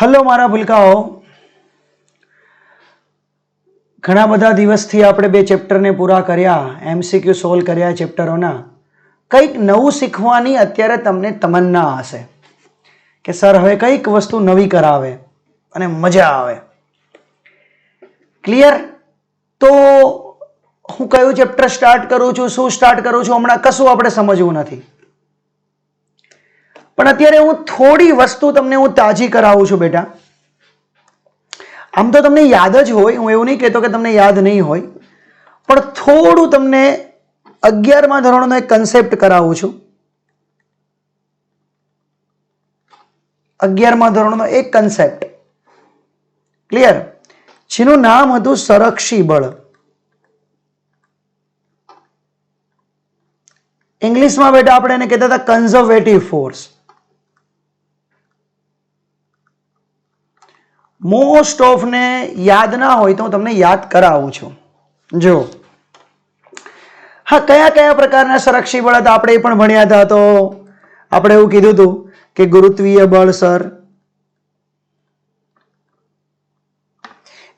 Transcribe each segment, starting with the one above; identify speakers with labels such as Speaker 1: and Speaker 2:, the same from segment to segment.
Speaker 1: Hello મારા ભૂલકાઓ, ઘણા બધા દિવસથી આપણે બે ચેપ્ટરને પૂરા કર્યા, એમસીક્યુ સોલ્વ કર્યા ચેપ્ટરોના. કંઈક નવું શીખવાની અત્યારે તમને તમન્ના હશે કે સર હવે કંઈક વસ્તુ નવી કરાવે અને મજા આવે. ક્લિયર? તો હું કયું ચેપ્ટર સ્ટાર્ટ કરું છું, શું સ્ટાર્ટ કરું છું, હમણાં કશું આપણે સમજવું નથી. પણ અત્યારે હું થોડી વસ્તુ તમને હું તાજી કરાવું છું બેટા. આમ તો તમને યાદ જ હોય, હું એવું નહીં કહેતો કે તમને યાદ નહીં હોય, પણ થોડું તમને 11મા ધોરણનો એક કન્સેપ્ટ કરાવું છું. 11મા ધોરણનો એક કન્સેપ્ટ, ક્લિયર, જેનું નામ હતું સંરક્ષી બળ. ઇંગ્લિશમાં બેટા આપણે એને કહેતા હતા કન્ઝર્વેટિવ ફોર્સ. મોસ્ટ ઓફ ને યાદ ના હોય તો હું તમને યાદ કરાવું છું. જો હા, કયા કયા પ્રકારના સંરક્ષી બળ હતા આપણે એ પણ ભણ્યા હતા. તો આપણે એવું કીધું હતું કે ગુરુત્વીય બળ સર,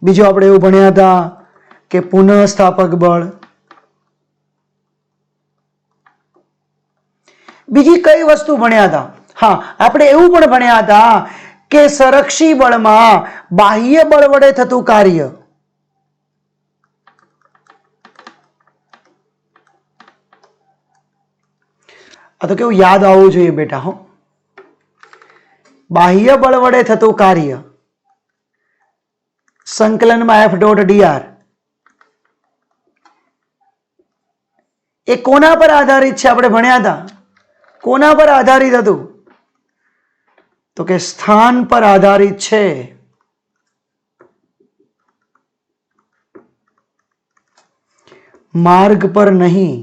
Speaker 1: બીજું આપણે એવું ભણ્યા હતા કે પુનઃસ્થાપક બળ. બીજી કઈ વસ્તુ ભણ્યા હતા? હા, આપણે એવું પણ ભણ્યા હતા કે સંરક્ષી બળમાં બાહ્ય બળ વડે થતું કાર્ય. આ તો કેવું યાદ આવવું જોઈએ બેટા. હો, બાહ્ય બળ વડે થતું કાર્ય સંકલનમાં F.dr એ કોના પર આધારિત છે? આપણે ભણ્યા હતા. કોના પર આધારિત હતું? તો કે સ્થાન પર આધારિત છે. માર્ગ પર નહીં.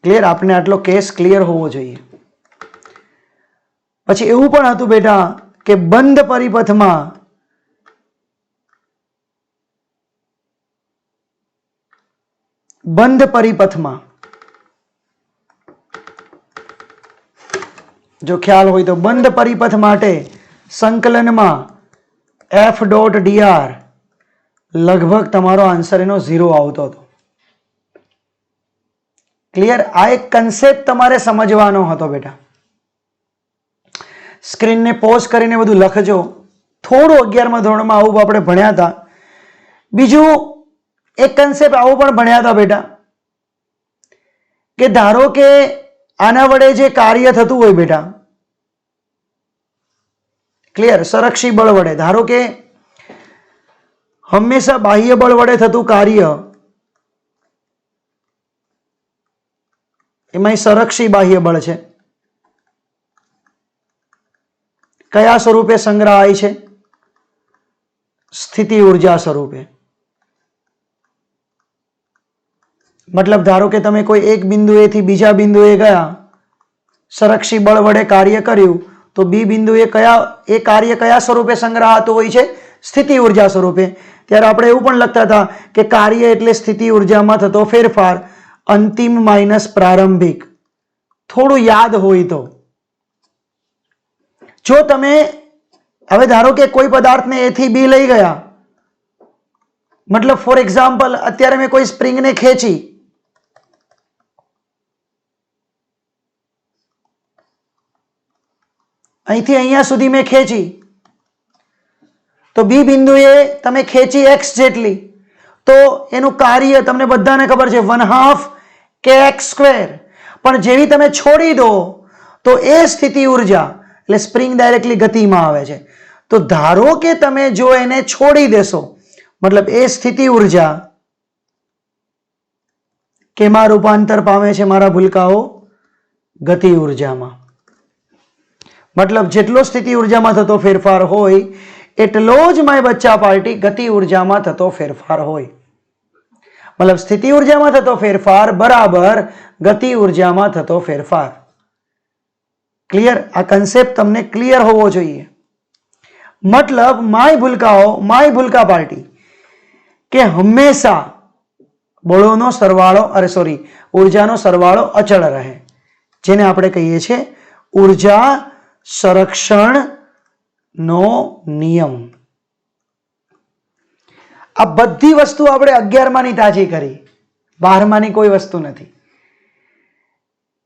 Speaker 1: ક્લિયર? આપણે આટલો કેસ ક્લિયર હોવો જોઈએ. પછી એવું પણ હતું બેટા કે બંધ પરિપથમાં જો ખ્યાલ હોય તો બંધ પરિપથ માટે સંકલનમાં F.dr લગભગ તમારો આન્સર એનો 0 આવતો હતો. ક્લિયર? આ એક કન્સેપ્ટ તમારે સમજવાનો હતો બેટા. સ્ક્રીનને પોઝ કરીને બધું લખજો. થોડું 11મા ધોરણમાં આવું આપણે ભણ્યા હતા. બીજું એક કન્સેપ્ટ આવું પણ ભણ્યા હતા બેટા કે ધારો કે આના વડે જે કાર્ય થતું હોય બેટા, ક્લિયર, સંરક્ષી બળ વડે, ધારો કે હંમેશા બાહ્ય બળ વડે થતું કાર્ય, એમાં સંરક્ષી બાહ્ય બળ છે. કયા સ્વરૂપે સંગ્રહાય છે? સ્થિતિ ઉર્જા સ્વરૂપે. મતલબ ધારો કે તમે કોઈ એક બિંદુએથી બીજા બિંદુએ ગયા, સંરક્ષી બળ વડે કાર્ય કર્યું, તો બી બિંદુએ એ કાર્ય કયા સ્વરૂપે સંગ્રહાતું હોય છે? સ્થિતિ ઉર્જા સ્વરૂપે. ત્યારે આપણે એવું પણ લખતા હતા કે કાર્ય એટલે સ્થિતિ ઉર્જામાં થતો ફેરફાર, અંતિમ માઇનસ પ્રારંભિક. થોડું યાદ હોય તો. જો તમે હવે ધારો કે કોઈ પદાર્થને એ થી બી લઈ ગયા, મતલબ ફોર એક્ઝામ્પલ અત્યારે મેં કોઈ સ્પ્રિંગને ખેંચી, અહીંથી અહીંયા સુધી મેં ખેંચી, તો બી બિંદુએ તમે ખેંચી x જેટલી, તો એનું કાર્ય તમને બધાને ખબર છે 1/2 kx². પણ જેવી તમે છોડી દો તો એ સ્થિતિ ઉર્જા એટલે સ્પ્રિંગ ડાયરેક્ટલી ગતિમાં આવે છે. તો ધારો કે તમે જો એને છોડી દેશો, મતલબ એ સ્થિતિ ઉર્જા કેમાં રૂપાંતર પામે છે મારા ભૂલકાઓ? ગતિ ઉર્જામાં. મતલબ જેટલો સ્થિતિ ઉર્જામાં થતો ફેરફાર હોય એટલો જ માય બચ્ચા પાર્ટી ગતિ ઉર્જામાં થતો ફેરફાર હોય. મતલબ સ્થિતિ ઉર્જામાં થતો ફેરફાર બરાબર ગતિ ઉર્જામાં થતો ફેરફાર. ક્લિયર? આ કન્સેપ્ટ તમને ક્લિયર હોવો જોઈએ. મતલબ માય ભૂલકા પાર્ટી કે હંમેશા બળોનો સરવાળો ઉર્જાનો સરવાળો અચળ રહે. જેને આપણે કહીએ છીએ ઉર્જા સંરક્ષણનો નિયમ. આ બધી વસ્તુ આપણે 11માની તાજી કરી, 12માની કોઈ વસ્તુ નથી.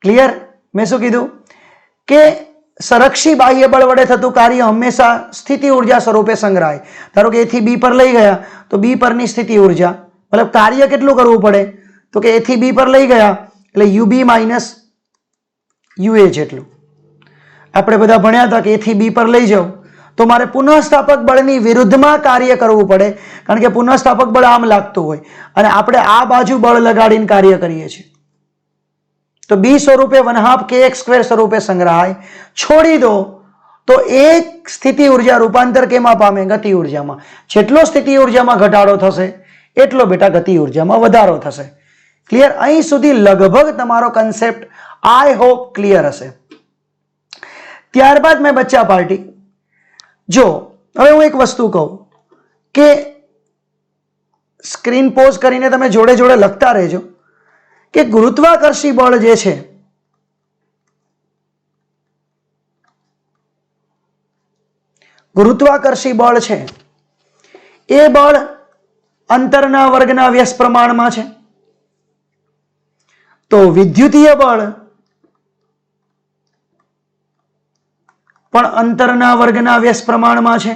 Speaker 1: ક્લિયર? મેં શું કીધું કે સંરક્ષી બાહ્ય બળ વડે થતું કાર્ય હંમેશા સ્થિતિ ઉર્જા સ્વરૂપે સંગ્રહાય. ધારો કે A થી B પર લઈ ગયા તો B પરની સ્થિતિ ઉર્જા, મતલબ કાર્ય કેટલું કરવું પડે તો કે A થી B પર લઈ ગયા એટલે UB માઇનસ UA જેટલું. આપણે બધા ભણ્યા હતા કે A થી B પર લઈ જાઓ તો મારે પુનઃસ્થાપક બળની વિરુદ્ધમાં કાર્ય કરવું પડે, કારણ કે પુનઃસ્થાપક બળ આમ લાગતું હોય અને આપણે આ બાજુ બળ લગાડીને કાર્ય કરીએ છીએ. તો B સ્વરૂપે 1/2 kx² સ્વરૂપે સંગ્રહાય. છોડી દો તો એક સ્થિતિ ઉર્જા રૂપાંતર કેમાં પામે? ગતિ ઉર્જામાં. જેટલો સ્થિતિ ઉર્જામાં ઘટાડો થશે એટલો બેટા ગતિ ઉર્જામાં વધારો થશે. ક્લિયર? અહીં સુધી લગભગ તમારો કન્સેપ્ટ આઈ હોપ ક્લિયર હશે. ત્યારબાદ મેં બચ્ચા પાર્ટી, જો હવે હું એક વસ્તુ કહું કે સ્ક્રીન પોઝ કરીને તમે જોડે જોડે લખતા રહેજો કે ગુરુત્વાકર્ષી બળ જે છે ગુરુત્વાકર્ષી બળ છે એ બળ અંતરના વર્ગના વ્યસ્ત પ્રમાણમાં છે. તો વિદ્યુતીય બળ પણ અંતરના વર્ગના વ્યસ્ત પ્રમાણમાં છે.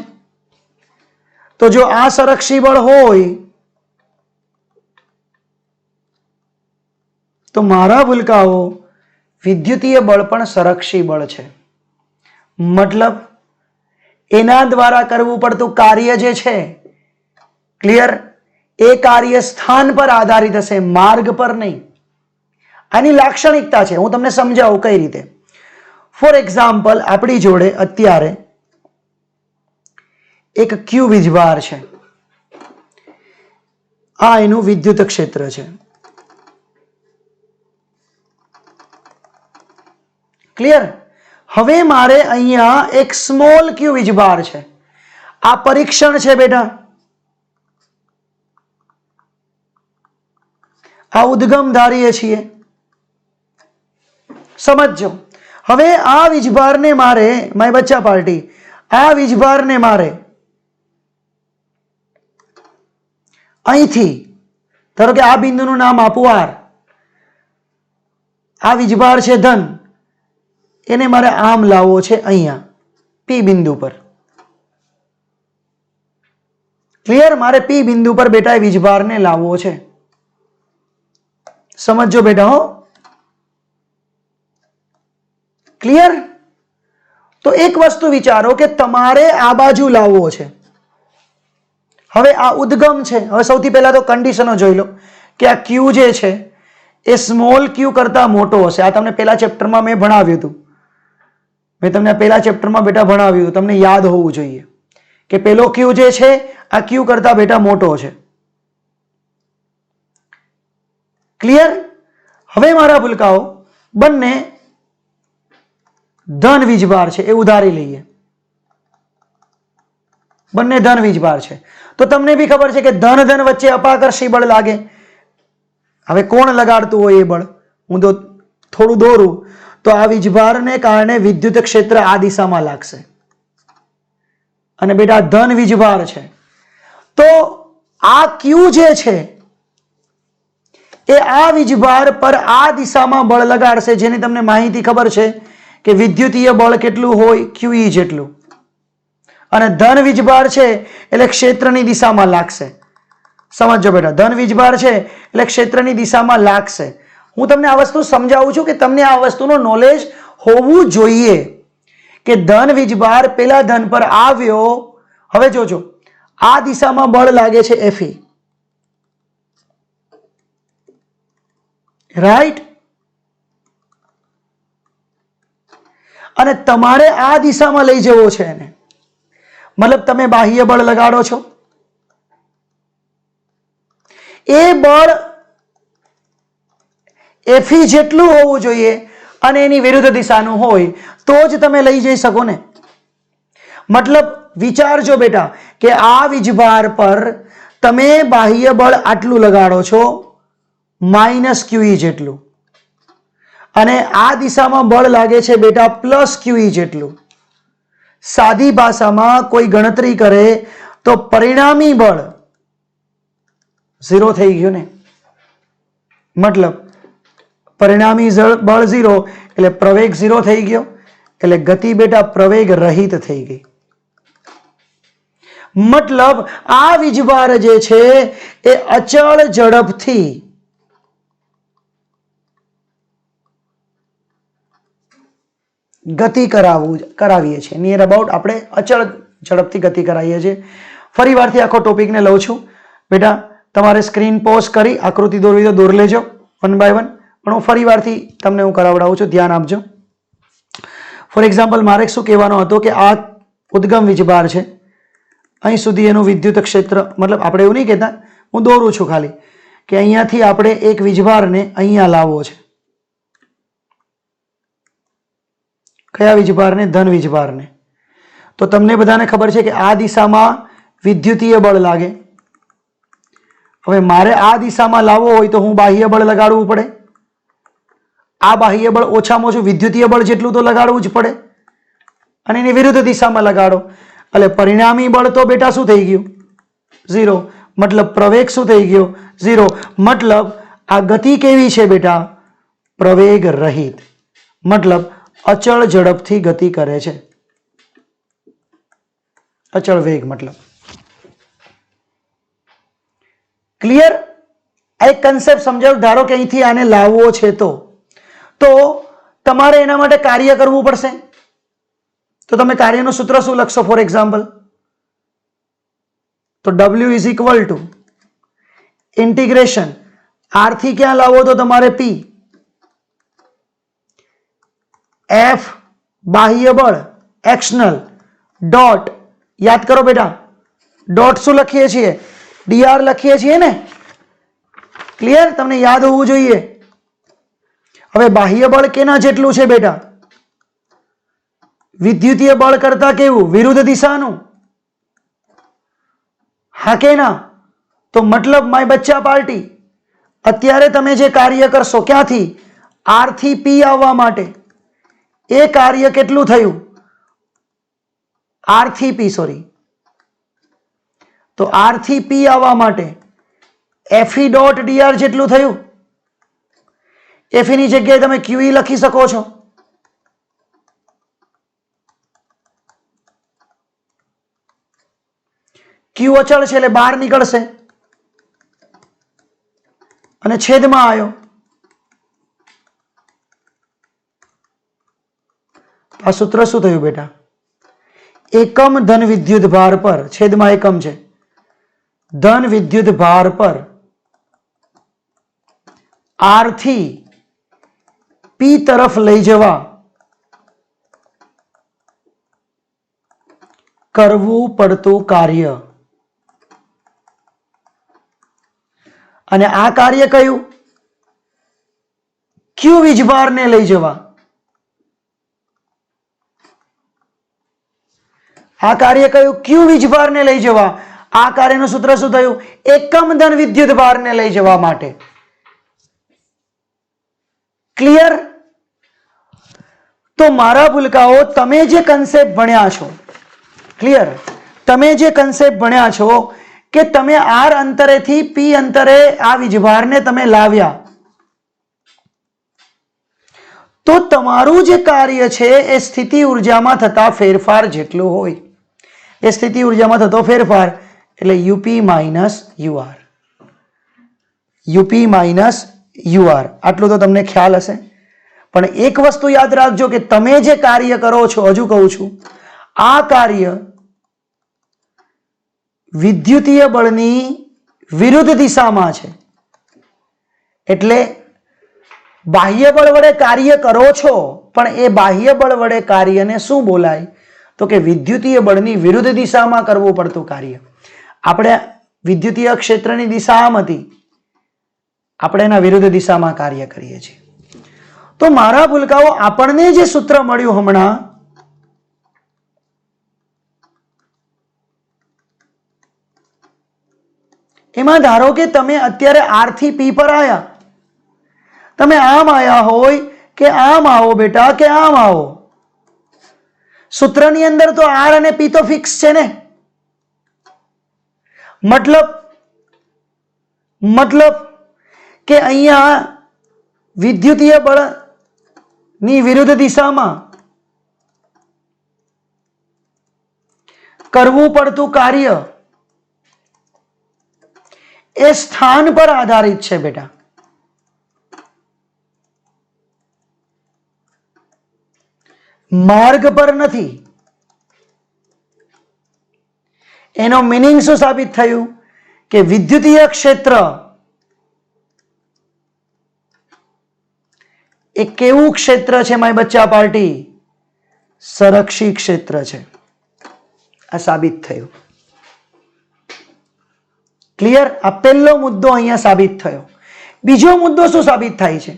Speaker 1: તો જો આ સંરક્ષી બળ હોય તો મારા ભૂલકાઓ વિદ્યુતીય બળ પણ સંરક્ષી બળ છે. મતલબ એના દ્વારા કરવું પડતું કાર્ય જે છે, ક્લિયર, એ કાર્ય સ્થાન પર આધારિત હશે, માર્ગ પર નહીં. આની લાક્ષણિકતા છે, હું તમને સમજાવું કઈ રીતે. ફોર એક્ઝામ્પલ, આપણી જોડે અત્યારે એક ક્યુ વીજભાર છે, આ એનું વિદ્યુત ક્ષેત્ર છે. ક્લિયર? હવે મારે અહીંયા એક સ્મોલ ક્યુ વીજભાર છે, આ પરીક્ષણ છે બેટા, આ ઉદ્ગમ ધારીએ છીએ. સમજો. હવે આ વીજભારને મારે, માય બચ્ચા પાર્ટી, આ વીજભારને મારે અહીંથી, ધારો કે આ બિંદુનું નામ આપું R, આ વીજભાર છે ધન, એને મારે આમ લાવવો છે અહીંયા P બિંદુ પર. ક્લિયર? મારે P બિંદુ પર બેટા વીજભારને લાવવો છે. સમજો બેટા હો. ક્લિયર? તો એક વસ્તુ વિચારો કે તમારે આ બાજુ લાવવો છે. હવે આ ઉદ્ગમ છે. હવે સૌથી પહેલા તો કન્ડિશનો જોઈ લો કે આ ક્યુ જે છે એ સ્મોલ ક્યુ કરતા મોટો હશે. આ તમને પહેલા ચેપ્ટરમાં મેં ભણાવ્યું હતું. મેં તમને પહેલા ચેપ્ટરમાં બેટા ભણાવ્યું હતું, તમને યાદ હોવું જોઈએ કે પેલો ક્યુ જે છે આ ક્યુ કરતા બેટા મોટો છે. ક્લિયર? હવે મારા ભૂલકાઓ બંને ધન વીજભાર છે એ ઉધારી લઈએ. બંને ધન વીજભાર છે તો તમને બી ખબર છે કે ધન ધન વચ્ચે અપાકર્ષી બળ લાગે. હવે કોણ લગાડતું હોય એ બળ, હું તો થોડું દોરું તો આ વીજભારને કારણે વિદ્યુત ક્ષેત્ર આ દિશામાં લાગશે અને બેટા ધન વીજભાર છે. તો આ ક્યુ જે છે એ આ વીજભાર પર આ દિશામાં બળ લગાડશે, જેની તમને માહિતી ખબર છે કે વિદ્યુતીય બળ કેટલું હોય? QE જેટલું. અને ધન વીજભાર છે એટલે ક્ષેત્રની દિશામાં લાગશે. સમજો બેટા, ધન વીજભાર છે એટલે ક્ષેત્રની દિશામાં લાગશે. હું તમને આ વસ્તુ સમજાવું છું કે તમને આ વસ્તુનો નોલેજ હોવું જોઈએ કે ધન વીજભાર પેલા ધન પર આવ્યો, હવે જોજો આ દિશામાં બળ લાગે છે Fe, રાઈટ? અને તમારે આ દિશામાં લઈ જવો છે એને, મતલબ તમે બાહ્ય બળ લગાડો છો, એ બળ Fe જેટલું હોવું જોઈએ અને એની વિરુદ્ધ દિશાનું હોય તો જ તમે લઈ જઈ શકો ને. મતલબ વિચારજો બેટા કે આ વીજભાર પર તમે બાહ્ય બળ આટલું લગાડો છો -QE જેટલું, અને આ દિશામાં બળ લાગે છે બેટા પ્લસ QE જેટલું. સાદી ભાષામાં કોઈ ગણતરી કરે તો પરિણામી બળ 0 થઈ ગયું ને. મતલબ પરિણામી બળ 0 એટલે પ્રવેગ 0 થઈ ગયો, એટલે ગતિ બેટા પ્રવેગ રહિત થઈ ગઈ. મતલબ આ વીજભાર જે છે એ અચળ ઝડપથી ગતિ કરાવીએ છીએ. નિયર અબાઉટ આપણે અચળ ઝડપથી ગતિ કરાવીએ છીએ. ફરી વારથી આખો ટોપિકને લઉં છું બેટા. તમારે સ્ક્રીન પોઝ કરી આકૃતિ દોરવી તો દોર લેજો વન બાય વન, પણ હું ફરી વારથી તમને હું કરાવડાવું છું, ધ્યાન આપજો. ફોર એક્ઝામ્પલ મારે શું કહેવાનો હતો કે આ ઉદ્ગમ વીજભાર છે, અહીં સુધી એનું વિદ્યુત ક્ષેત્ર, મતલબ આપણે એવું નહીં કહેતા, હું દોરું છું ખાલી કે અહીંયાથી આપણે એક વીજભારને અહીંયા લાવવો છે. કયા વીજભારને? ધન વીજભારને. તો તમને બધાને ખબર છે કે આ દિશામાં વિદ્યુતીય બળ લાગે. હવે મારે આ દિશામાં લાવવો હોય તો હું બાહ્ય બળ લગાડવું પડે. આ બાહ્ય બળ ઓછામાં ઓછું વિદ્યુતીય બળ જેટલું તો લગાડવું જ પડે, અને એની વિરુદ્ધ દિશામાં લગાડો એટલે પરિણામી બળ તો બેટા શું થઈ ગયું? 0. મતલબ પ્રવેગ શું થઈ ગયો? 0. મતલબ આ ગતિ કેવી છે બેટા? પ્રવેગ રહિત. મતલબ અચળ ઝડપથી ગતિ કરે છે. અચળ વેગ મતલબ. ક્લિયર? આ એક કન્સેપ્ટ સમજાવ. ધારો કે અહીંથી આને લાવવો છે તો તમારે એના માટે કાર્ય કરવું પડશે. તો તમે કાર્યનું સૂત્ર શું લખશો? ફોર એક્ઝામ્પલ તો W is equal to integration R થી ક્યાં લાવો તો તમારે P, F બાહ્ય બળ એક્સટર્નલ ડોટ, યાદ કરો બેટા, ડોટ શું લખીએ છીએ? DR લખીએ છીએ ને. ક્લિયર? તમને યાદ હોવું જોઈએ. હવે બાહ્ય બળ કેના જેટલું છે બેટા? વિદ્યુતીય બળ કરતા કેવું? વિરુદ્ધ દિશાનું. હા કે ના? તો મતલબ માય બચ્ચા પાર્ટી, અત્યારે તમે જે કાર્ય કરશો ક્યાંથી? R થી P આવવા માટે, એ કાર્ય કેટલું થયું? R થી P, સોરી. તો R થી P આવવા માટે FE ડોટ DR જેટલું થયું. FE ની જગ્યાએ તમે QE લખી શકો છો. Q અચળ છે એટલે બહાર નીકળશે અને છેદમાં આવ્યો. આ સૂત્ર શું થયું બેટા? એકમ ધન વિદ્યુત ભાર પર, છેદમાં એકમ છે, ધન વિદ્યુત ભાર પર R થી P તરફ લઈ જવા કરવું પડતું કાર્ય. અને આ કાર્ય કયું? Q વીજભારને લઈ જવા. આ કાર્ય કયું? Q વીજભારને લઈ જવા. આ કાર્યનું સૂત્ર શું થયું? એકમ ધન વિદ્યુત ભારને લઈ જવા માટે. ક્લિયર? તો મારા ભૂલકાઓ, તમે જે કન્સેપ્ટ ભણ્યા છો, ક્લિયર? તમે જે કન્સેપ્ટ ભણ્યા છો કે તમે R અંતરેથી P અંતરે આ વીજભારને તમે લાવ્યા, તો તમારું જે કાર્ય છે એ સ્થિતિ ઉર્જામાં થતા ફેરફાર જેટલું હોય. એ સ્થિતિ ઉર્જામાં થતો ફેરફાર એટલે UP minus UR. UP minus UR. આટલું તો તમને ખ્યાલ હશે. પણ એક વસ્તુ યાદ રાખજો કે તમે જે કાર્ય કરો છો, હજુ કહું છું, આ કાર્ય વિદ્યુતીય બળની વિરુદ્ધ દિશામાં છે. એટલે બાહ્ય બળ વડે કાર્ય કરો છો, પણ એ બાહ્ય બળ વડે કાર્યને શું બોલાય? તો કે વિદ્યુતીય બળની વિરુદ્ધ દિશામાં કરવું પડતું કાર્ય. આપણે વિદ્યુતીય ક્ષેત્રની દિશા આમ હતી, આપણે એના વિરુદ્ધ દિશામાં કાર્ય કરીએ છીએ. તો મારા ભૂલકાઓ, આપણને જે સૂત્ર મળ્યું હમણાં, એમાં ધારો કે તમે અત્યારે R થી P પર આવ્યા, તમે આમ આવ્યા હોય કે આમ આવો બેટા, કે આમ આવો. સૂત્રની અંદર તો આર અને પી તો ફિક્સ છે ને. મતલબ કે અહીંયા વિદ્યુતીય બળની વિરુદ્ધ દિશામાં કરવું પડતું કાર્ય એ સ્થાન પર આધારિત છે બેટા. માર્ગ પર નથી. એનો મીનિંગ શું સાબિત થયું કે વિદ્યુતીય ક્ષેત્ર એ કેવું ક્ષેત્ર છે માય બચ્ચા પાર્ટી? સંરક્ષી ક્ષેત્ર છે. આ સાબિત થયું. ક્લિયર? આ પહેલો મુદ્દો અહીંયા સાબિત થયો. બીજો મુદ્દો શું સાબિત થાય છે?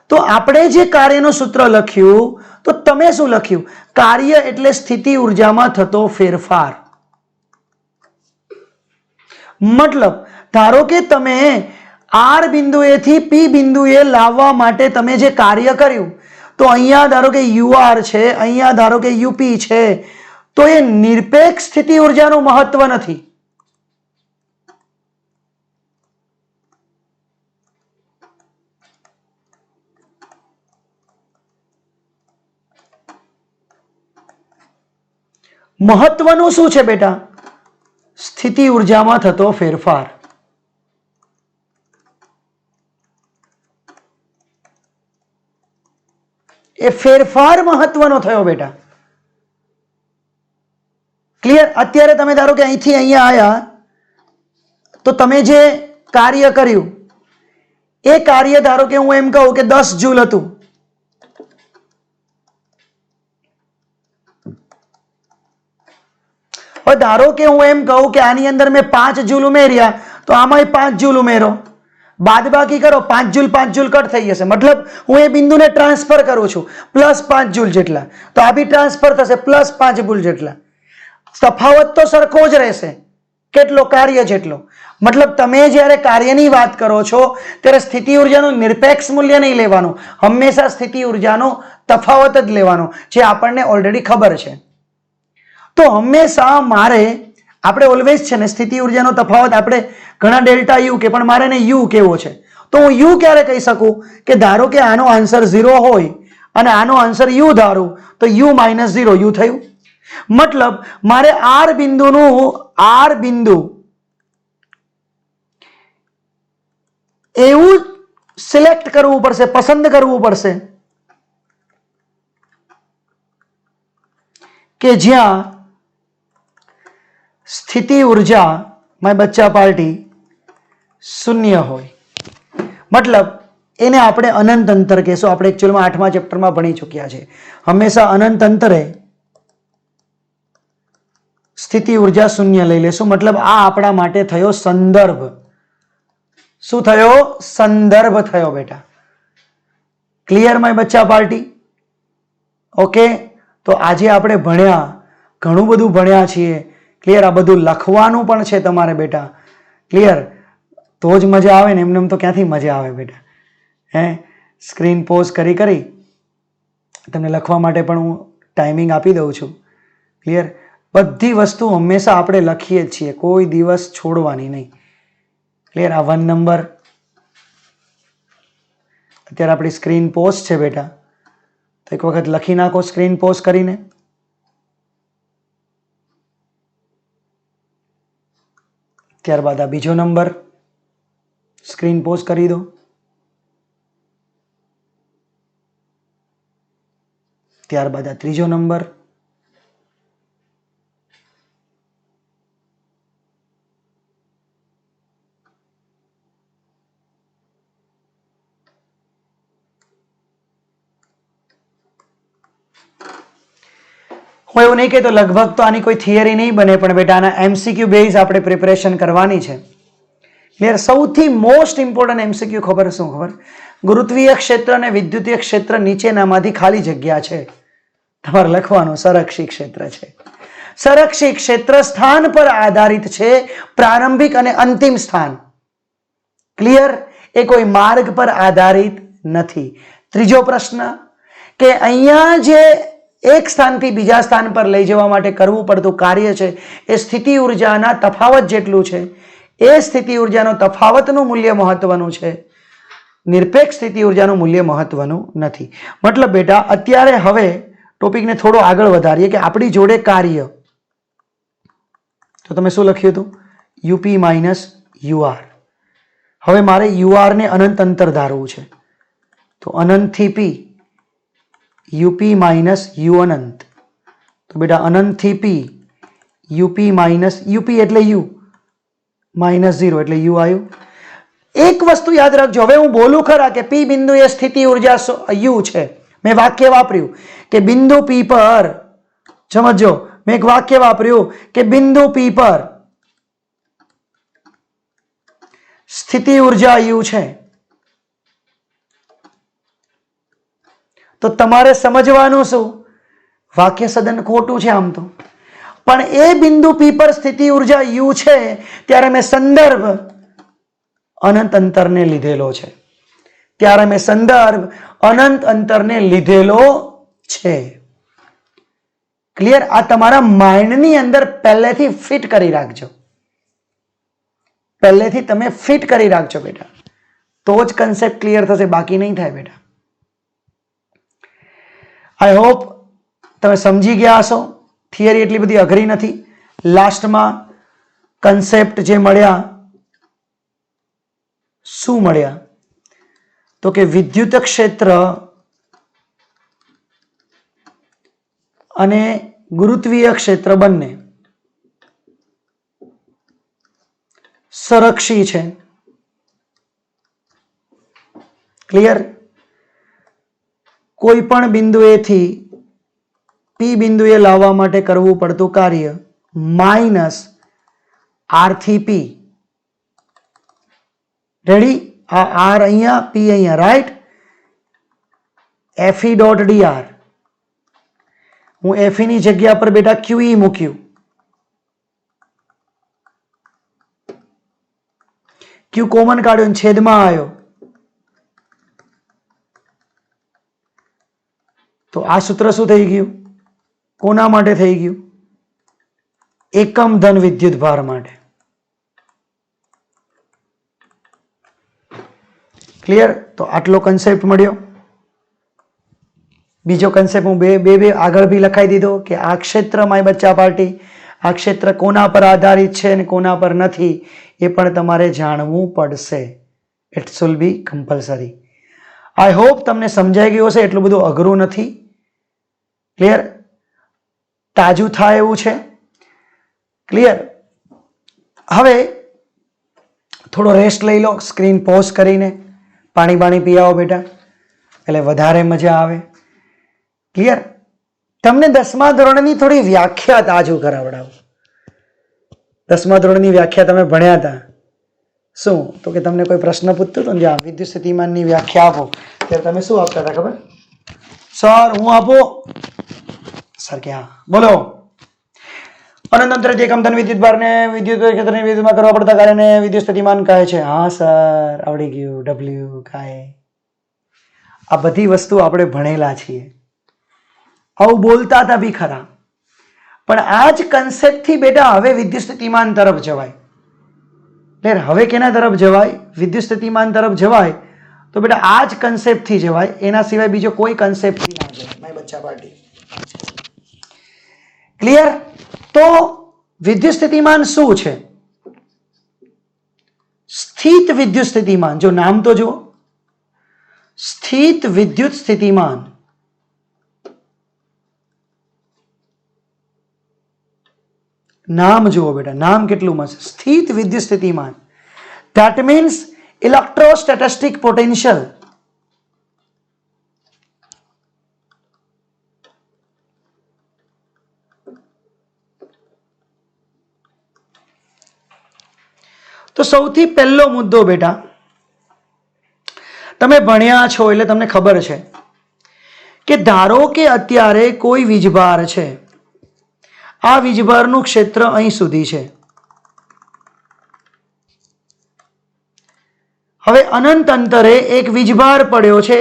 Speaker 1: તો આપણે જે કાર્યનું સૂત્ર લખ્યું, તો તમે શું લખ્યું? કાર્ય એટલે સ્થિતિ ઉર્જામાં થતો ફેરફાર. મતલબ ધારો કે તમે આર બિંદુએથી પી બિંદુએ લાવવા માટે તમે જે કાર્ય કર્યું, તો અહીંયા ધારો કે યુઆર છે, અહીંયા ધારો કે યુપી છે, તો એ નિરપેક્ષ સ્થિતિ ઉર્જાનું મહત્વ નથી. મહત્વનું શું છે બેટા? સ્થિતિ ઉર્જામાં થતો ફેરફાર. એ ફેરફાર મહત્વનો થયો બેટા. ક્લિયર? અત્યારે તમે ધારો કે અહીંથી અહીંયા આવ્યા, તો તમે જે કાર્ય કર્યું એ કાર્ય ધારો કે હું એમ કહું કે 10 જૂલ હતું. હવે ધારો કે હું એમ કહું કે આની અંદર મેં 5 જૂલ ઉમેર્યા, તો આમાં 5 જૂલ ઉમેરો, બાદબાકી કરો, 5 જૂલ કટ થઈ જશે. મતલબ હું એ બિંદુને ટ્રાન્સફર કરું છું +5 જૂલ જેટલા, તો આ બી ટ્રાન્સફર થશે +5 જૂલ જેટલા. તફાવત તો સરખો જ રહેશે. કેટલો? કાર્ય જેટલો. મતલબ તમે જ્યારે કાર્યની વાત કરો છો ત્યારે સ્થિતિ ઉર્જાનું નિરપેક્ષ મૂલ્ય નહીં લેવાનું, હંમેશા સ્થિતિ ઉર્જાનો તફાવત જ લેવાનો, જે આપણને ઓલરેડી ખબર છે. તો હંમેશા મારે, આપણે ઓલવેઝ છે ને સ્થિતિ ઉર્જાનો તફાવત આપણે ઘણા ડેલ્ટા યુ કે, પણ મારે એને યુ કેવો છે. તો હું યુ ક્યારે કહી શકું કે ધારો કે આનો આન્સર 0 હોય અને આનો આન્સર યુ ધારું, તો યુ -0 યુ થયું. મતલબ મારે આર બિંદુ એવું સિલેક્ટ કરવું પડશે, પસંદ કરવું પડશે કે જ્યાં સ્થિતિ ઉર્જા માય બચ્ચા પાર્ટી 0 હોય. મતલબ એને આપણે અનંત અંતર કહેશું. આપણે એકચ્યુઅલમાં 8મા ચેપ્ટરમાં ભણી ચૂક્યા છે. હંમેશા અનંત અંતરે સ્થિતિ ઉર્જા 0 લઈ લેશું. મતલબ આ આપણા માટે થયો સંદર્ભ. શું થયો? સંદર્ભ થયો બેટા. ક્લિયર માય બચ્ચા પાર્ટી? ઓકે. તો આજે આપણે ભણ્યા, ઘણું બધું ભણ્યા છીએ. ક્લિયર? આ બધું લખવાનું પણ છે તમારે બેટા. ક્લિયર? તો જ મજા આવે ને, એમને તો ક્યાંથી મજા આવે બેટા? સ્ક્રીન પોઝ કરી તમને લખવા માટે પણ હું ટાઈમિંગ આપી દઉં છું. ક્લિયર? બધી વસ્તુ હંમેશા આપણે લખીએ જ છીએ, કોઈ દિવસ છોડવાની નહીં. ક્લિયર? આ 1 નંબર અત્યારે આપણી સ્ક્રીન પોઝ છે બેટા, તો એક વખત લખી નાખો સ્ક્રીન પોઝ કરીને. ત્યારબાદ આ બીજો નંબર સ્ક્રીન પોઝ કરી દો. ત્યારબાદ આ ત્રીજો નંબર. હું એવું નહીં કહેતો લગભગ તો આની કોઈ થિયરી નહીં બને, પણ બેટા આના MCQ બેઝ આપણે પ્રિપરેશન કરવાની છે. ક્લિયર? સૌથી મોસ્ટ ઇમ્પોર્ટન્ટ MCQ ખબર શું? ખબર? ગુરુત્વીય ક્ષેત્ર અને વિદ્યુતીય ક્ષેત્ર નીચેનામાંથી ખાલી જગ્યા છે, તમારે લખવાનું સંરક્ષી ક્ષેત્ર છે. સંરક્ષી ક્ષેત્ર સ્થાન પર આધારિત છે, પ્રારંભિક અને અંતિમ સ્થાન. ક્લિયર? એ કોઈ માર્ગ પર આધારિત નથી. ત્રીજો પ્રશ્ન કે અહીંયા જે એક સ્થાનથી બીજા સ્થાન પર લઈ જવા માટે કરવું પડતું કાર્ય છે એ સ્થિતિ ઉર્જાના તફાવત જેટલું છે. એ સ્થિતિ ઉર્જાનો તફાવતનું મૂલ્ય મહત્વનું છે, નિરપેક્ષ સ્થિતિ ઉર્જાનું મૂલ્ય મહત્વનું નથી. મતલબ બેટા અત્યારે હવે ટોપિકને થોડો આગળ વધારીએ કે આપણી જોડે કાર્ય, તો તમે શું લખ્યું હતું? UP minus UR. હવે મારે યુઆર ને અનંત અંતર ધારવું છે, તો અનંતથી પી યુપી માઇનસ યુ અનંત. તો બેટા અનંતથી પી યુપી માઇનસ યુપી એટલે યુ માઇનસ 0 એટલે યુ આવ્યું. એક વસ્તુ યાદ રાખજો, હવે હું બોલું ખરા કે પી બિંદુ એ સ્થિતિ ઉર્જા યુ છે, મેં વાક્ય વાપર્યું કે બિંદુ પી પર, સમજો મેં એક વાક્ય વાપર્યું કે બિંદુ પી પર સ્થિતિ ઉર્જા યુ છે, તો તમારે સમજવાનું શું? વાક્ય સદન ખોટું છે આમ તો, પણ એ બિંદુ પી પર સ્થિતિ ઉર્જા યુ છે ત્યારે મેં સંદર્ભ અનંત અંતરને લીધેલો છે, ત્યારે મેં સંદર્ભ અનંત અંતરને લીધેલો છે. ક્લિયર? આ તમારા માઇન્ડની અંદર પહેલેથી ફિટ કરી રાખજો, પહેલેથી તમે ફિટ કરી રાખજો બેટા, તો જ કન્સેપ્ટ ક્લિયર થશે, બાકી નહીં થાય બેટા. આઈ હોપ તમે સમજી ગયા હશો. થિયરી એટલી બધી અઘરી નથી. લાસ્ટમાં કન્સેપ્ટ જે મળ્યા, શું મળ્યા? તો કે વિદ્યુત ક્ષેત્ર અને ગુરુત્વીય ક્ષેત્ર બંને સંરક્ષી છે. ક્લિયર? કોઈ પણ બિંદુએથી પી બિંદુએ લાવવા માટે કરવું પડતું કાર્ય માઇનસ આર થી પી. રેડી? આ આર અહીંયા, પી અહીંયા, રાઈટ? એફઈ ડોટ ડીઆર, હું એફઈ ની જગ્યા પર બેટા ક્યુઈ મૂક્યું. ક્યુ કોમન કાઢ્યો, છેદમાં આવ્યો, તો આ સૂત્ર શું થઈ ગયું? કોના માટે થઈ ગયું? એકમ ધન વિદ્યુત ભાર માટે. ક્લિયર? તો આટલો કન્સેપ્ટ મળ્યો. બીજો કન્સેપ્ટ હું બે આગળ બી લખાઈ દીધો કે આ ક્ષેત્ર માય બચ્ચા પાર્ટી, આ ક્ષેત્ર કોના પર આધારિત છે અને કોના પર નથી એ પણ તમારે જાણવું પડશે. It should be compulsory. I hope તમને સમજાઈ ગયું હશે, એટલું બધું અઘરું નથી. ક્લિયર? તાજું થાય એવું છે. ક્લિયર? હવે થોડો રેસ્ટ લઈ લો, સ્ક્રીન પોઝ કરીને પાણી બાણી પી આવો બેટા, એટલે વધારે મજા આવે. ક્લિયર? તમને 10મા ધોરણની થોડી વ્યાખ્યા તાજું કરાવડાવું. 10મા ધોરણની વ્યાખ્યા તમે ભણ્યા હતા. શું? તો કે તમને કોઈ પ્રશ્ન પૂછતું હતું ને, જ્યાં વિદ્યુત સ્થિતિમાનની વ્યાખ્યા આપો ત્યારે તમે શું આપતા હતા ખબર? સર હું આપો. સર કે હા બોલો. અનંત અંતરેથી એકમ ધન વિદ્યુત ભારને વિદ્યુત ક્ષેત્રની વિદ્યુતમાં કરવા પડતા કાર્યને વિદ્યુત સ્થિતિમાન કહે છે. હા સર આવડી ગયું. ડબલ્યુ કાંઈ આ બધી વસ્તુ આપણે ભણેલા છીએ, આવું બોલતા હતા બી ખરા, પણ આ જ કન્સેપ્ટથી બેટા હવે વિદ્યુત સ્થિતિમાન તરફ જવાય. એટલે હવે કેના તરફ જવાય? વિદ્યુત સ્થિતિમાન તરફ જવાય. તો બેટા આ જ કન્સેપ્ટથી જવાય, એના સિવાય બીજો કોઈ કન્સેપ્ટથી ના જવાય માય બચ્ચા પાર્ટી. ક્લિયર? તો વિદ્યુત સ્થિતિમાન શું છે? સ્થિત વિદ્યુત સ્થિતિમાન, જો નામ તો જુઓ, સ્થિત વિદ્યુત સ્થિતિમાન. નામ જુઓ બેટા, નામ કેટલું મસ્ત, સ્થિત વિદ્યુત સ્થિતિમાન. That means electrostatic potential. તો સૌથી પહેલો મુદ્દો બેટા, તમે ભણ્યા છો એટલે તમને ખબર છે કે ધારો કે અત્યારે કોઈ વીજભાર છે, આ વીજભારનું ક્ષેત્ર અહીં સુધી છે. હવે અનંત અંતરે એક વીજભાર પડ્યો છે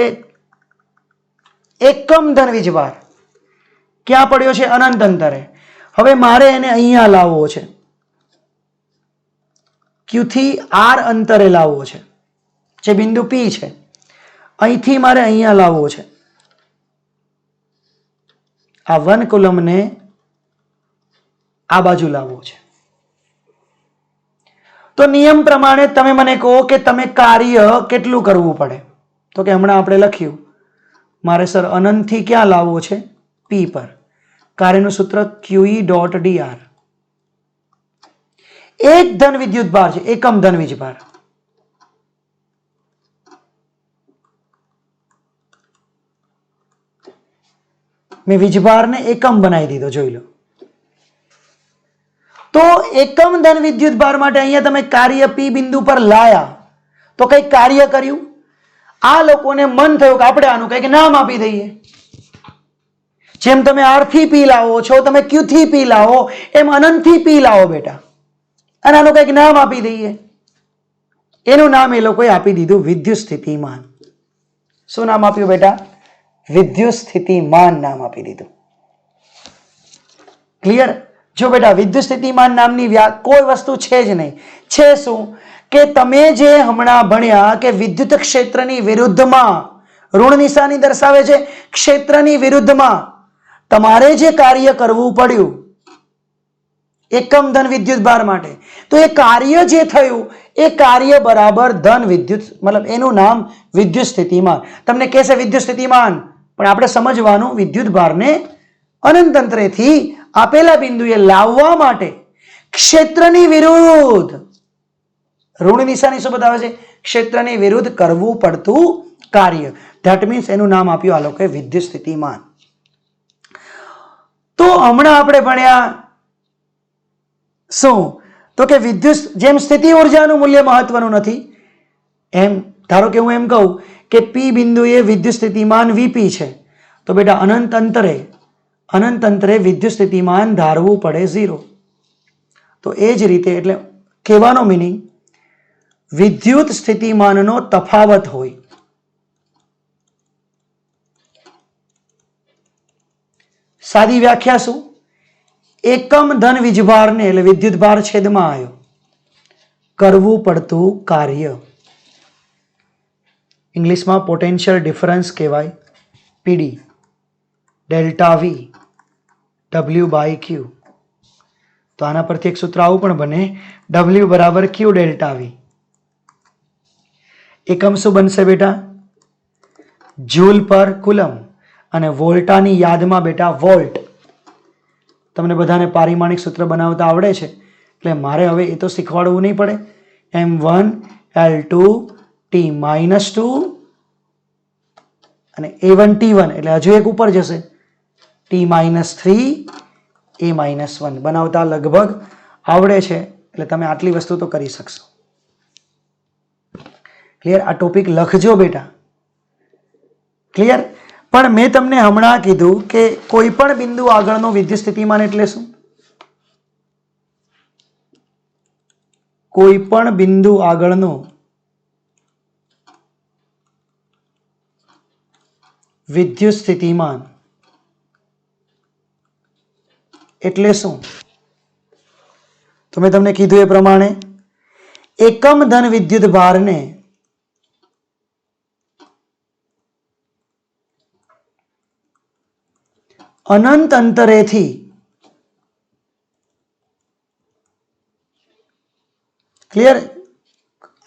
Speaker 1: એકમ ધન વીજભાર ક્યાં પડ્યો છે? અનંત અંતરે. હવે મારે એને અહીંયા લાવવો છે, ક્યુ થી આર અંતરે લાવવો છે, જે બિંદુ પી છે. અહીંથી મારે અહીંયા લાવવો છે. આ 1 કુલમને આ બાજુ લાવવો છે. તો નિયમ પ્રમાણે તમે મને કહો કે તમે કાર્ય કેટલું કરવું પડે? તો કે હમણાં આપણે લખ્યું, મારે સર અનંતથી ક્યાં લાવવો છે? પી પર. કાર્યનું સૂત્ર QE ડોટ DR. એક ધન વિદ્યુત ભાર છે, એકમ ધન વીજભાર. મેં વીજભારને એકમ બનાવી દીધો, જોઈ લો. તો એકમ ધન વિદ્યુત ભાર માટે અહીંયા તમે કાર્ય પી બિંદુ પર લાયા તો કઈ કાર્ય કર્યું? આ લોકોને મન થયું કે આપણે આનું કંઈક નામ આપી દઈએ. જેમ તમે આર થી પી લાવો છો, તમે ક્યુ થી પી લાવો, એમ અનંત થી પી લાવો બેટા, અને આનું કંઈક નામ આપી દઈએ. એનું નામ એ લોકોએ આપી દીધું વિદ્યુત સ્થિતિમાન. શું નામ આપ્યું બેટા? વિદ્યુત સ્થિતિમાન નામ આપી દીધું. ક્લિયર? જો બેટા વિદ્યુત સ્થિતિમાન નામની કોઈ વસ્તુ છે જ નહીં. છે શું? કે તમે જે હમણાં ભણ્યા કે વિદ્યુત ક્ષેત્રની વિરુદ્ધમાં ઋણ નિશાની દર્શાવે છે, ક્ષેત્રની વિરુદ્ધમાં તમારે જે કાર્ય કરવું પડ્યું એકમ ધન વિદ્યુત ભાર માટે, તો એ કાર્ય જે થયું એ કાર્ય બરાબર ધન વિદ્યુત, મતલબ એનું નામ વિદ્યુત સ્થિતિમાન. તમને કહેશે વિદ્યુત સ્થિતિમાન, પણ આપણે સમજવાનું વિદ્યુત ભારને અનંત અંતરેથી આપેલા બિંદુએ લાવવા માટે ક્ષેત્રની વિરુદ્ધ, ઋણ નિશાની શું બતાવે છે? ક્ષેત્રની વિરુદ્ધ કરવું પડતું કાર્ય. ધેટ મીન્સ એનું નામ આપ્યું આ લોકોએ વિદ્યુત સ્થિતિમાન. તો હમણાં આપણે ભણ્યા શું? તો કે વિદ્યુત, જેમ સ્થિતિ ઉર્જાનું મૂલ્ય મહત્વનું નથી, એમ ધારો કે હું એમ કહું કે પી બિંદુએ વિદ્યુત સ્થિતિમાન વીપી છે, તો બેટા અનંત અંતરે વિદ્યુત સ્થિતિમાન ધારવું પડે 0. તો એ જ રીતે, એટલે કહેવાનો મિનિંગ વિદ્યુત સ્થિતિમાનનો તફાવત હોય. સાદી વ્યાખ્યા શું? એકમ ધન વીજભારને, એટલે વિદ્યુત ભાર છેદમાં આવ્યો, કરવું પડતું કાર્ય. ઇંગ્લિશમાં પોટેન્શિયલ ડિફરન્સ કહેવાય, PD. Delta V W by Q. તો આના પરથી એક સૂત્ર આવું પણ બને, W બરાબર ક્યુ ડેલ્ટા વી. એકમ શું બનશે બેટા? જૂલ પર કુલમ. અને વોલ્ટાની યાદમાં બેટા વોલ્ટ. તમને બધાને પારિમાણિક સૂત્ર બનાવતા આવડે છે, એટલે મારે હવે એ તો શીખવાડવું નહીં પડે. M1 L2 T-2 અને A1 T1, એટલે હજુ એક ઉપર જશે T-3 A-1 બનાવતા લગભગ આવડે છે, એટલે તમે આટલી વસ્તુ તો કરી શકશો. ક્લિયર? આ ટોપિક લખજો બેટા. ક્લિયર? પણ મેં તમને હમણાં કીધું કે કોઈ પણ બિંદુ આગળનો વિદ્યુત સ્થિતિમાન એટલે શું? કોઈ પણ બિંદુ આગળનો વિદ્યુત સ્થિતિમાન એટલે શું? તો મેં તમને કીધું એ પ્રમાણે એકમ ધન વિદ્યુત ભારને અનંત અંતરેથી ક્લિયર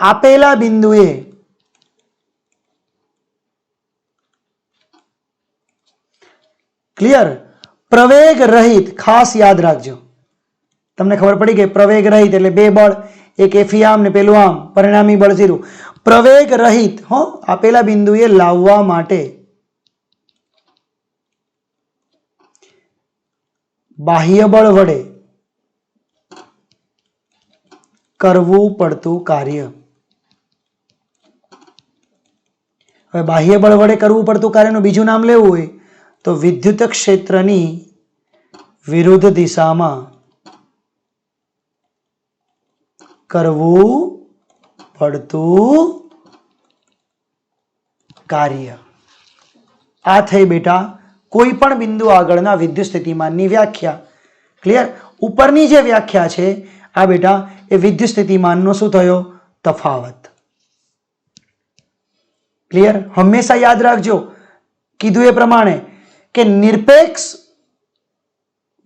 Speaker 1: આપેલા બિંદુએ ક્લિયર પ્રવેગ રહિત, ખાસ યાદ રાખજો. તમને ખબર પડી કે પ્રવેગ રહિત એટલે બે બળ, એક એફી આમ ને પેલું આમ, પરિણામી બળ 0. પ્રવેગ રહિત આપેલા બિંદુએ લાવવા માટે બાહ્ય બળ વડે કરવું પડતું કાર્ય. હવે બાહ્ય બળ વડે કરવું પડતું કાર્યનું બીજું નામ લેવું હોય તો વિદ્યુત ક્ષેત્રની વિરુદ્ધ દિશામાં કરવું પડતું કાર્ય. આ થઈ બેટા કોઈ પણ બિંદુ આગળના વિદ્યુત સ્થિતિમાનની વ્યાખ્યા. ક્લિયર? ઉપરની જે વ્યાખ્યા છે આ બેટા એ વિદ્યુત સ્થિતિમાનનો શું થયો? તફાવત. ક્લિયર? હંમેશા યાદ રાખજો કીધું એ પ્રમાણે કે નિરપેક્ષ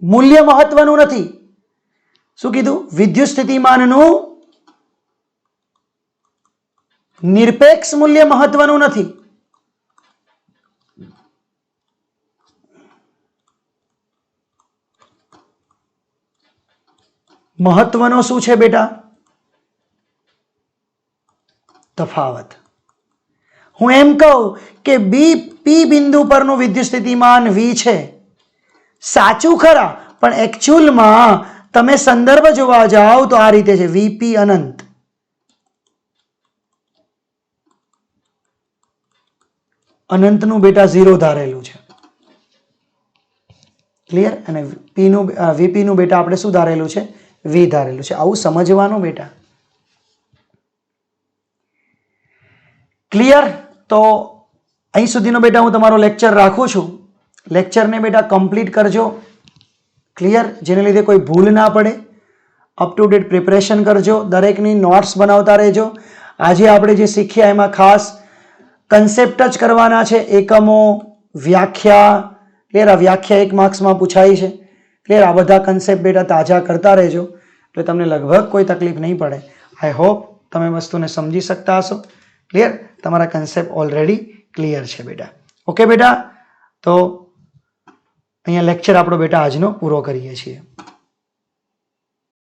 Speaker 1: મૂલ્ય મહત્વનું નથી. શું કીધું? વિદ્યુત સ્થિતિમાનનું નિરપેક્ષ મૂલ્ય મહત્વનું નથી. મહત્વનો શું છે બેટા? તફાવત. હું એમ કહું કે પી બિંદુ પરનું વિદ્યુત સ્થિતિમાન V છે, સાચું ખરા, પણ એકચ્યુઅલમાં તમે સંદર્ભ જોવા જાઓ તો આ રીતે છે, વીપી અનંત. અનંતનું બેટા 0 ધારેલું છે. ક્લિયર? અને વીપી નું બેટા આપણે શું ધારેલું છે? V ધારેલું છે. આવું સમજવાનું બેટા. ક્લિયર? તો અહીં સુધીનો બેટા હું તમારો લેક્ચર રાખું છું. લેક્ચરને બેટા કમ્પ્લીટ કરજો. ક્લિયર? જેને લીધે કોઈ ભૂલ ના પડે. અપ ટુ ડેટ પ્રિપરેશન કરજો. દરેકની નોટ્સ બનાવતા રહેજો. આજે આપણે જે શીખ્યા એમાં ખાસ કન્સેપ્ટ જ કરવાના છે. એકમો, વ્યાખ્યા. ક્લિયર? આ વ્યાખ્યા 1 માર્ક્સમાં પૂછાય છે. ક્લિયર? આ બધા કન્સેપ્ટ બેટા તાજા કરતા રહેજો એટલે તમને લગભગ કોઈ તકલીફ નહીં પડે. આઈ હોપ તમે વસ્તુને સમજી શકતા હશો. ક્લિયર? તમારા કન્સેપ્ટ ઓલરેડી ક્લિયર છે બેટા. ઓકે બેટા? તો અહીંયા લેક્ચર આપણો બેટા આજનો પૂરો કરીએ છીએ.